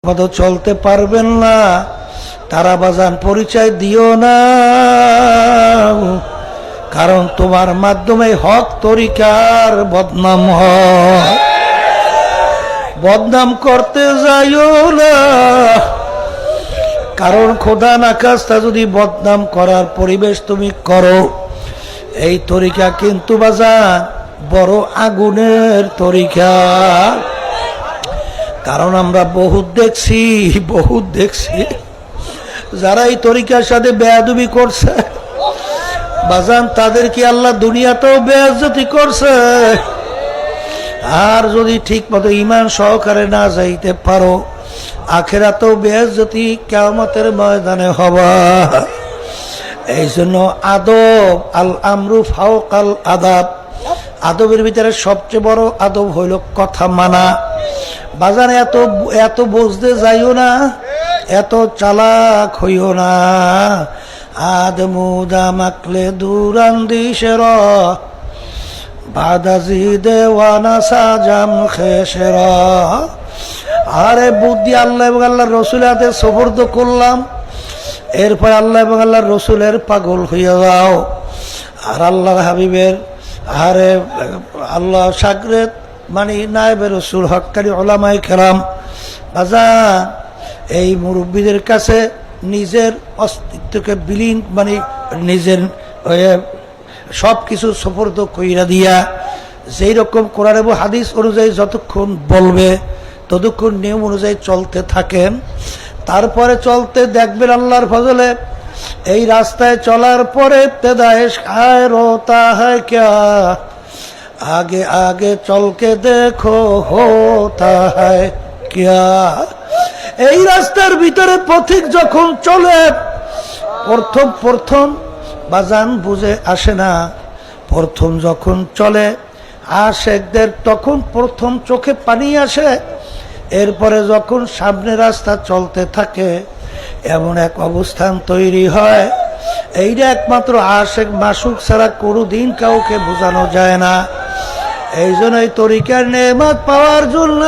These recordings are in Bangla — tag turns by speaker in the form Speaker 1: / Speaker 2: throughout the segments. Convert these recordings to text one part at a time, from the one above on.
Speaker 1: কত চলতে পারবেন না, তারা বাজান পরিচয় দিও না, কারণ তোমার মাধ্যমে হক তরিকার বদনাম হয়। বদনাম করতে যাইও না, কারণ খোদা না খাস্তা যদি বদনাম করার পরিবেশ তুমি করো, এই তরিকা কিন্তু বাজান বড় আগুনের তরিকা। কারণ আমরা বহুত দেখছি যারা এই তরিকার সাথে বেয়াদবি করছে বাজান, তাদেরকে আল্লাহ দুনিয়াতেও বেয়াজ্জতি করছে। আর যদি ঠিক মতো ঈমান সহকারে না যাইতে পারো, আখিরাতেও বেয়াজ্জতি কিয়ামতের ময়দানে হবা। এই জন্য আদব, আল আমরু ফাওকাল আদাব, আদবের ভিতরে সবচেয়ে বড় আদব হইল কথা মানা। বাজারে এত বুঝতে যাইও না, এত চালাক হইও না। আদমুদা মাকলে দুরান্দিশের বাদাজি দেওয়ানা সাজাম খেসের। আরে বুদ্ধি আল্লাহ এবং আল্লাহর রসুলের হাতে সুপর্দ করলাম, এরপর আল্লাহ এবং আল্লাহর রসুলের পাগল হইয়া যাও। আর আল্লাহর হাবিবের আরে আল্লাহ সাগরেত মানে নায়েবে রসুল হক্কানি ওলামায়ে কেরাম বাজান, এই মুরব্বীদের কাছে নিজের অস্তিত্বকে বিলীন মানে নিজের সব কিছু সুপর্দ কইরা দিয়া, যেই রকম কোরআন এবং হাদিস অনুযায়ী যতক্ষণ বলবে ততক্ষণ নিয়ম অনুযায়ী চলতে থাকেন। তারপরে চলতে দেখবেন আল্লাহর ফজলে এই রাস্তায় চলার পরে পেদায়েশ খায় রোতা হ্যায় ক্যা, আগে আগে চলকে দেখো হোতা হ্যায় ক্যা। এই রাস্তার ভিতরে পথিক যখন চলে প্রথম বাজান বুঝে আসে না। প্রথম যখন চলে আশেকদের তখন প্রথম চোখে পানি আসে। এরপরে যখন সামনে রাস্তা চলতে থাকে এমন এক অবস্থান তৈরি হয়, এইটা একমাত্র আশেক মাসুক ছাড়া কোনোদিন কাউকে বোঝানো যায় না। এই জন্য এই তরিকার নেয়ামত পাওয়ার জন্য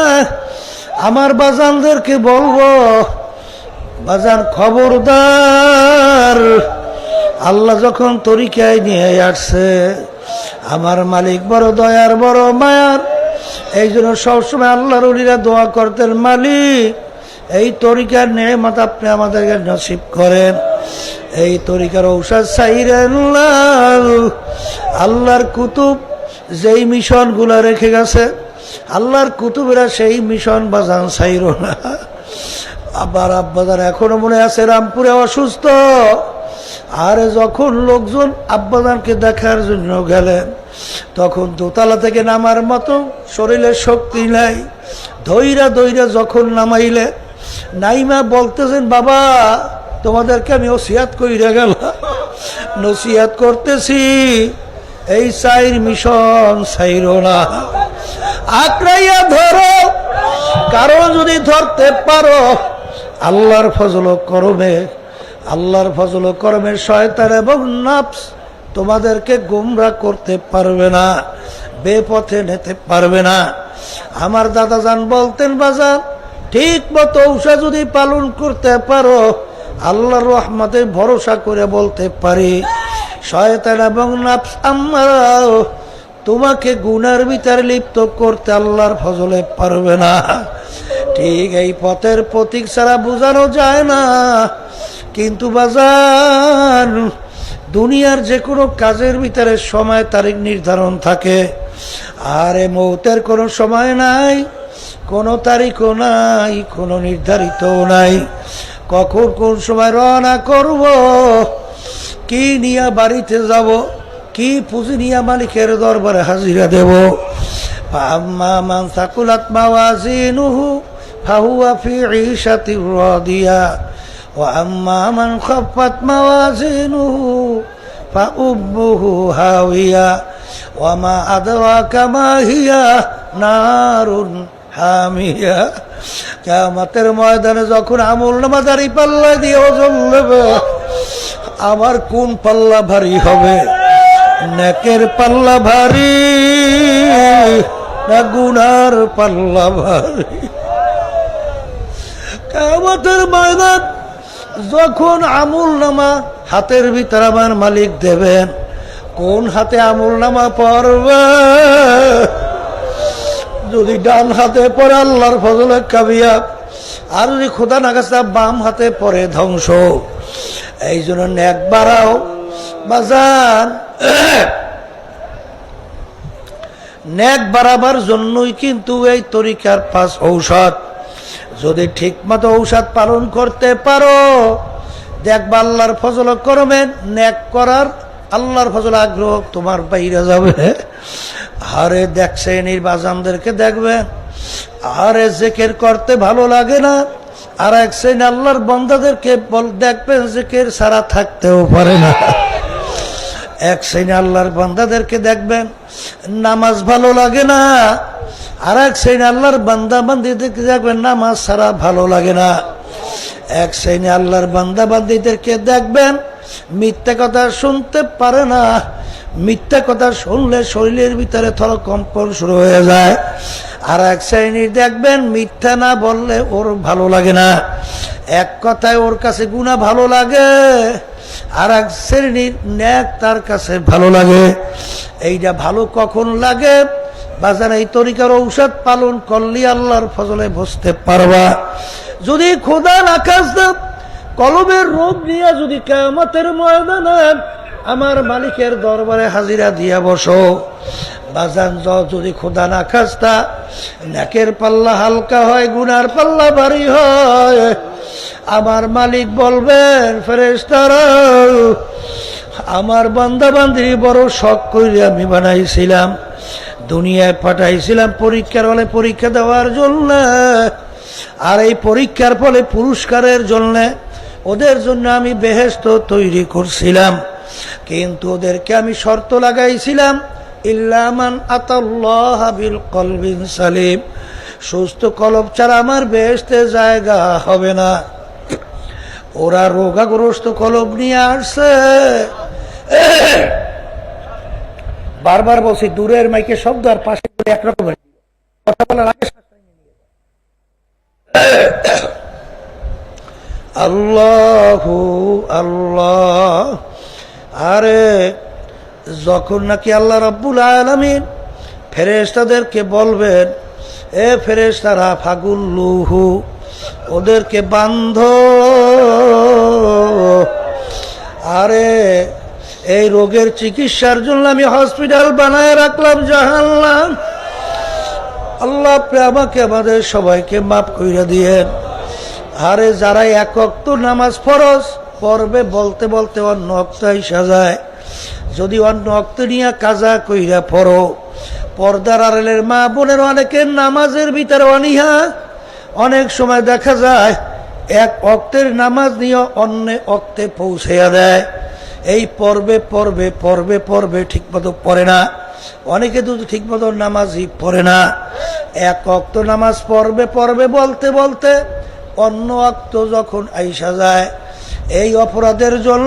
Speaker 1: আমার বাজানদেরকে বলবো, বাজান খবরদার, আল্লাহ যখন তরিকায় নিয়ে আসছে, আমার মালিক বড় দয়ার বড় মায়ার। এই জন্য সবসময় আল্লাহর ওলিরা দোয়া করতেন, মালিক এই তরিকার নেয়ামত আপনি আমাদেরকে নসিব করেন, এই তরিকার ঔষধ চাইরেন। আল্লাহর কুতুব যেই মিশন গুলা রেখে গেছে, আল্লাহর কুতুবেরা সেই মিশন বাজান চাইর না। আবার আব্বাজান এখনো মনে আছে রামপুরে অসুস্থ, আর যখন লোকজন আব্বাজানকে দেখার জন্য গেলেন তখন দোতলা থেকে নামার মতো শরীরে শক্তি নাই। ধৈরা যখন নামাইলে নাইমা বলতেছেন, বাবা তোমাদেরকে আমি ওসিয়াত কইরা গেলাম, নসিহাত করতেছি এই সাইর মিশন সাইরো না, আঁকড়াইয়া ধরো। কারণ যদি ধরতে পারো আল্লাহর ফজল করমে শয়তান এবং নফস তোমাদেরকে গুমরাহ করতে পারবে না, বেপথে নিতে পারবে না। আমার দাদাজান বলতেন, বাজার ঠিক মতো ঔষধ যদি পালন করতে পারো, আল্লাহর রহমতে ভরসা করে বলতে পারি, শয়তান এবং নফস আমারাও তোমাকে গুনার ভিতরে লিপ্ত করতে আল্লাহর ফজলে পারবে না। ঠিক এই পথের প্রতীক ছাড়া বোঝানো যায় না। কিন্তু বাজার দুনিয়ার যে কোনো কাজের ভিতরে সময় তারিখ নির্ধারণ থাকে, আর এ মৌতের কোনো সময় নাই, কোনো তারিখও নাই, কোনো নির্ধারিতও নাই। কখন কোন সময় রওনা করব, কি নিয়ে বাড়িতে যাব, কি পুঁজি নিয়ে মালিকের দরবারে হাজিরা দেব। আম্মা মান সাকুলাত মাওয়াজিনুহু ফাহুয়া ফি ঈশাতির রাদিয়া ওয়া আম্মা মান খাফফাত মাওয়াজিনুহু ফাউম্মুহু হাওিয়া ওয়া মা আদরাকা মা হিয়া নারুন হামিয়া। কিয়ামতের ময়দানে যখন আমলনামা দাঁড়ি পাল্লা দিয়ে ওজন নেবে, আমার কোন পাল্লা ভারী হবে? নেকের পাল্লা ভারী না গুনার পাল্লা ভারী? কিয়ামতের ময়দান যখন আমল নামা হাতের ভিতরে আমার মালিক দেবেন, কোন হাতে আমল নামা পড়বে? যদি ডান হাতে পড়ে আল্লাহর ফজলে কামিয়াব, আর যদি খোদা না খাস্তা বাম হাতে পড়ে ধ্বংস। এই জন্য নেক বাড়াও বাজান। নেক বাড়াবার জন্যই কিন্তু এই তরিকার 5 ঔষধ। যদি ঠিক মতো ঔষধ পালন করতে পারো, দেখবা আল্লাহর ফজল করবেন, নেক করার আল্লাহর ফজল আগ্রহ তোমার বাইরে যাবে। আরে দেখছেন এই বাজানদেরকে দেখবেন, আরে জিকির করতে ভালো লাগে না, আর এক শ্রেণী আল্লাহর বান্দাদেরকে দেখবেন জিকির ছাড়া থাকতেও পারে না। এক শ্রেণী আল্লাহর বান্দাদেরকে দেখবেন নামাজ ভালো লাগে না, আর এক শ্রেণী আল্লাহর বান্দা বান্দিদেরকে দেখবেন নামাজ ছাড়া ভালো লাগে না। এক শ্রেণী আল্লাহর বান্দা বান্দিদেরকে দেখবেন মিথ্যা কথা শুনতে পারে না, মিথ্যা কথা শুনলে শরীরের ভিতরে থর কম্পন শুরু হয়ে যায়। আর এক শ্রেণীর দেখবেন মিথ্যা না বললে ওর ভালো লাগে না, এক কথায় ওর কাছে গুনাহ ভালো লাগে, আর এক শ্রেণীর নেক তার কাছে ভালো লাগে। এইটা ভালো কখন লাগে বাজান? এই তরিকার ঔষধ পালন করলে আল্লাহর ফজলে বসতে পারবা। যদি খোদা না খাস্তা কলবের রোগ নিয়ে যদি কিয়ামতের ময়দানে আমার মালিকের দরবারে হাজিরা দিয়া বসো বাজান, যদি খোদা না খাস্তা নেকের পাল্লা হালকা হয়, গুনার পাল্লা ভারী হয়, আমার মালিক বলবেন ফেরেশতারা আমার বান্দা বান্দি বড় শখ করে আমি বানাইছিলাম, দুনিয়ায় পাঠাইছিলাম পরীক্ষার হলে পরীক্ষা দেওয়ার জন্য, আর এই পরীক্ষার ফলে পুরস্কারের জন্য ওদের জন্য আমি বেহেশত তৈরি করছিলাম, কিন্তু ওদেরকে আমি শর্ত লাগাইছিলাম ইল্লা মান আতাল্লাহ বিল কলবিন সালিম, সুস্থ কলব ছাড়া আমার বেহেশতে জায়গা হবে না। ওরা রোগাগ্রস্ত কলব নিয়ে আসছে। বারবার বলছি দূরের মাইকে শব্দ আর পাশে একরকমের কথা বলার আগে আল্লাহু আল্লাহ। আরে যখন নাকি আল্লাহ রাব্বুল আলামিন ফেরেশতাদেরকে বলবেন এ ফেরেশতারা ফাগুল্লুহু, ওদেরকে বান্ধ, আরে এই রোগের চিকিৎসার জন্য আমি হসপিটাল বানায় রাখলাম জাহান্নাম। আল্লাহ আপনি আমাকে আমাদের সবাইকে মাফ কইরা দিয়েন। আরে যারা এক ওয়াক্ত নামাজ ফরজ পড়বে বলতে বলতে অন্য ওয়াক্ত আইসা যায়, যদি অন্য ওয়াক্ত নিয়ে কাজা কইরা পড়ো, পর্দার আড়ালের মা বোনের অনেকের নামাজের ভিতরে অনীহা, অনেক সময় দেখা যায় এক ওয়াক্তের নামাজ নিয়ে অন্য ওয়াক্তে পৌঁছাইয়া দেয়। এই পর্বে পর্বে পর্বে পর্বে ঠিক মতো পড়ে না, অনেকে তো ঠিক মতো নামাজই পড়ে না। এক ওয়াক্ত নামাজ পড়বে পড়বে বলতে বলতে অন্য ওয়াক্ত যখন আইসা যায়, এই অপরাধের জন্য